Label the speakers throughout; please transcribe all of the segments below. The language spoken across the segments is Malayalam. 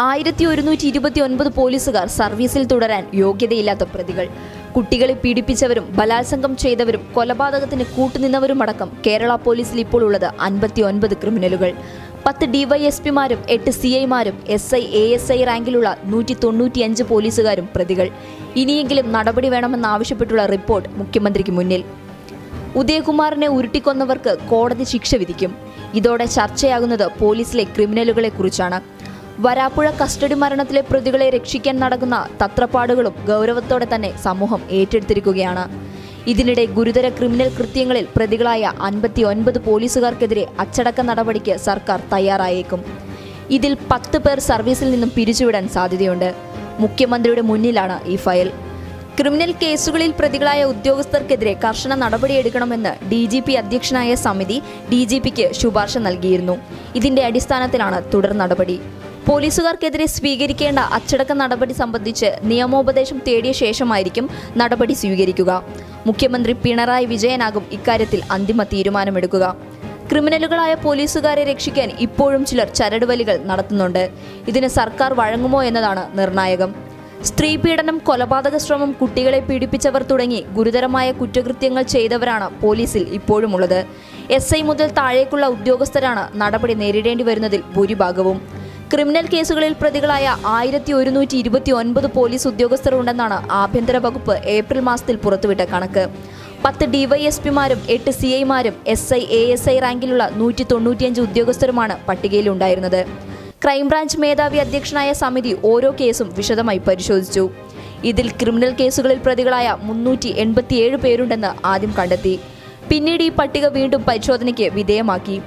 Speaker 1: 1129 പോലീസുകാർ സർവീസിൽ തുടരാൻ യോഗ്യതയില്ലാത്ത പ്രതികൾ. കുട്ടികളെ പീഡിപ്പിച്ചവരും ബലാത്സംഗം ചെയ്തവരും കൊലപാതകത്തിന് കൂട്ടുനിന്നവരുമടക്കം കേരള പോലീസിൽ ഇപ്പോൾ ഉള്ളത് 59 ക്രിമിനലുകൾ. 10 ഡിവൈഎസ്പിമാരും 8 സിഐമാരും SI ASI റാങ്കിലുള്ള 195 പോലീസുകാരും പ്രതികൾ. ഇനിയെങ്കിലും നടപടി വേണമെന്നാവശ്യപ്പെട്ടുള്ള റിപ്പോർട്ട് മുഖ്യമന്ത്രിക്ക് മുന്നിൽ. ഉദയകുമാറിനെ ഉരുട്ടിക്കൊന്നവർക്ക് കോടതി ശിക്ഷ വിധിക്കും. ഇതോടെ ചർച്ചയാകുന്നത് പോലീസിലെ ക്രിമിനലുകളെ കുറിച്ചാണ്. വരാപ്പുഴ കസ്റ്റഡി മരണത്തിലെ പ്രതികളെ രക്ഷിക്കാൻ നടക്കുന്ന തത്രപ്പാടുകളും ഗൗരവത്തോടെ തന്നെ സമൂഹം ഏറ്റെടുത്തിരിക്കുകയാണ്. ഇതിനിടെ ഗുരുതര ക്രിമിനൽ കൃത്യങ്ങളിൽ പ്രതികളായ 59 പോലീസുകാർക്കെതിരെ അച്ചടക്ക നടപടിക്ക് സർക്കാർ തയ്യാറായേക്കും. ഇതിൽ 10 പേർ സർവീസിൽ നിന്നും പിരിച്ചുവിടാൻ സാധ്യതയുണ്ട്. മുഖ്യമന്ത്രിയുടെ മുന്നിലാണ് ഈ ഫയൽ. ക്രിമിനൽ കേസുകളിൽ പ്രതികളായ ഉദ്യോഗസ്ഥർക്കെതിരെ കർശന നടപടിയെടുക്കണമെന്ന് DGP അധ്യക്ഷനായ സമിതി DGPക്ക് ശുപാർശ നൽകിയിരുന്നു. ഇതിന്റെ അടിസ്ഥാനത്തിലാണ് തുടർ നടപടി. പോലീസുകാർക്കെതിരെ സ്വീകരിക്കേണ്ട അച്ചടക്ക നടപടി സംബന്ധിച്ച് നിയമോപദേശം തേടിയ ശേഷമായിരിക്കും നടപടി സ്വീകരിക്കുക. മുഖ്യമന്ത്രി പിണറായി വിജയനാകും ഇക്കാര്യത്തിൽ അന്തിമ തീരുമാനമെടുക്കുക. ക്രിമിനലുകളായ പോലീസുകാരെ രക്ഷിക്കാൻ ഇപ്പോഴും ചിലർ ചരടുവലികൾ നടത്തുന്നുണ്ട്. ഇതിന് സർക്കാർ വഴങ്ങുമോ എന്നതാണ് നിർണായകം. സ്ത്രീപീഡനം, കൊലപാതക ശ്രമം, കുട്ടികളെ പീഡിപ്പിച്ചവർ തുടങ്ങി ഗുരുതരമായ കുറ്റകൃത്യങ്ങൾ ചെയ്തവരാണ് പോലീസിൽ ഇപ്പോഴുമുള്ളത്. SI മുതൽ താഴേക്കുള്ള ഉദ്യോഗസ്ഥരാണ് നടപടി നേരിടേണ്ടി വരുന്നതിൽ ഭൂരിഭാഗവും. ക്രിമിനൽ കേസുകളിൽ പ്രതികളായ 1129 പോലീസ് ഉദ്യോഗസ്ഥർ ഉണ്ടെന്നാണ് ആഭ്യന്തര വകുപ്പ് ഏപ്രിൽ മാസത്തിൽ പുറത്തുവിട്ട കണക്ക്. 10 ഡിവൈഎസ്പിമാരും 8 സിഐമാരും SI ASI റാങ്കിലുള്ള 195 ഉദ്യോഗസ്ഥരുമാണ് പട്ടികയിലുണ്ടായിരുന്നത്. ക്രൈംബ്രാഞ്ച് മേധാവി അധ്യക്ഷനായ സമിതി ഓരോ കേസും വിശദമായി പരിശോധിച്ചു. ഇതിൽ ക്രിമിനൽ കേസുകളിൽ പ്രതികളായ 387 പേരുണ്ടെന്ന് ആദ്യം കണ്ടെത്തി. പിന്നീട് ഈ പട്ടിക വീണ്ടും പരിശോധനയ്ക്ക് വിധേയമാക്കി.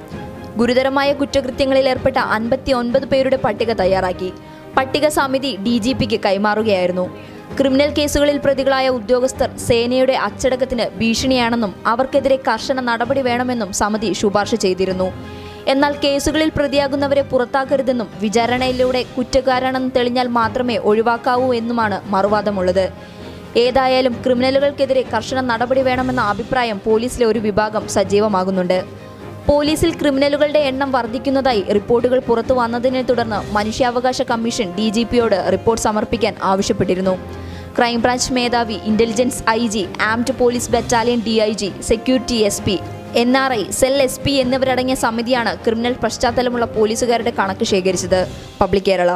Speaker 1: ഗുരുതരമായ കുറ്റകൃത്യങ്ങളിൽ ഏർപ്പെട്ട 59 പേരുടെ പട്ടിക തയ്യാറാക്കി. പട്ടിക സമിതി DGPക്ക് കൈമാറുകയായിരുന്നു. ക്രിമിനൽ കേസുകളിൽ പ്രതികളായ ഉദ്യോഗസ്ഥർ സേനയുടെ അച്ചടക്കത്തിന് ഭീഷണിയാണെന്നും അവർക്കെതിരെ കർശന നടപടി വേണമെന്നും സമിതി ശുപാർശ ചെയ്തിരുന്നു. എന്നാൽ കേസുകളിൽ പ്രതിയാകുന്നവരെ പുറത്താക്കരുതെന്നും വിചാരണയിലൂടെ കുറ്റക്കാരാണെന്ന് തെളിഞ്ഞാൽ മാത്രമേ ഒഴിവാക്കാവൂ എന്നുമാണ് മറുവാദമുള്ളത്. ഏതായാലും ക്രിമിനലുകൾക്കെതിരെ കർശന നടപടി വേണമെന്ന അഭിപ്രായം പോലീസിലെ ഒരു വിഭാഗം സജീവമാകുന്നുണ്ട്. പോലീസിൽ ക്രിമിനലുകളുടെ എണ്ണം വർദ്ധിക്കുന്നതായി റിപ്പോർട്ടുകൾ പുറത്തു വന്നതിനെ തുടർന്ന് മനുഷ്യാവകാശ കമ്മീഷൻ DGPയോട് റിപ്പോർട്ട് സമർപ്പിക്കാൻ ആവശ്യപ്പെട്ടിരുന്നു. ക്രൈംബ്രാഞ്ച് മേധാവി, intelligence IG, armed police battalion DIG, security SP, NRI, cell SP എന്നിവരടങ്ങിയ സമിതിയാണ് ക്രിമിനൽ പശ്ചാത്തലമുള്ള പോലീസുകാരുടെ കണക്ക് ശേഖരിച്ചത്. പബ്ലിക് കേരള.